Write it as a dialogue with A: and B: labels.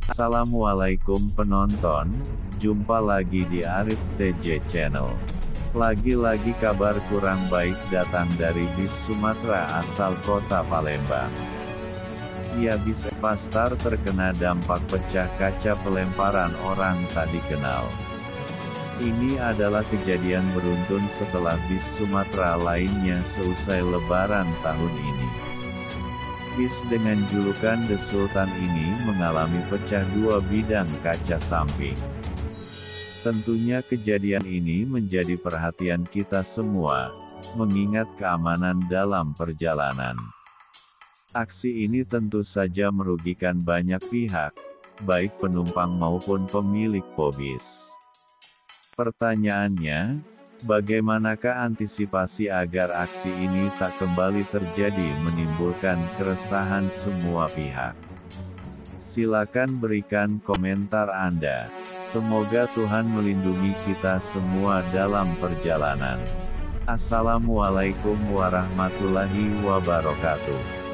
A: Assalamualaikum penonton, jumpa lagi di Arif TJ Channel. Lagi-lagi kabar kurang baik datang dari bis Sumatera asal kota Palembang. Ya, bis Pastar terkena dampak pecah kaca pelemparan orang tak dikenal. Ini adalah kejadian beruntun setelah bis Sumatera lainnya seusai Lebaran tahun ini. Bis dengan julukan The Sultan ini mengalami pecah dua bidang kaca samping. Tentunya kejadian ini menjadi perhatian kita semua, mengingat keamanan dalam perjalanan. Aksi ini tentu saja merugikan banyak pihak, baik penumpang maupun pemilik pobis. Pertanyaannya, bagaimanakah antisipasi agar aksi ini tak kembali terjadi menimbulkan keresahan semua pihak? Silakan berikan komentar Anda. Semoga Tuhan melindungi kita semua dalam perjalanan. Assalamualaikum warahmatullahi wabarakatuh.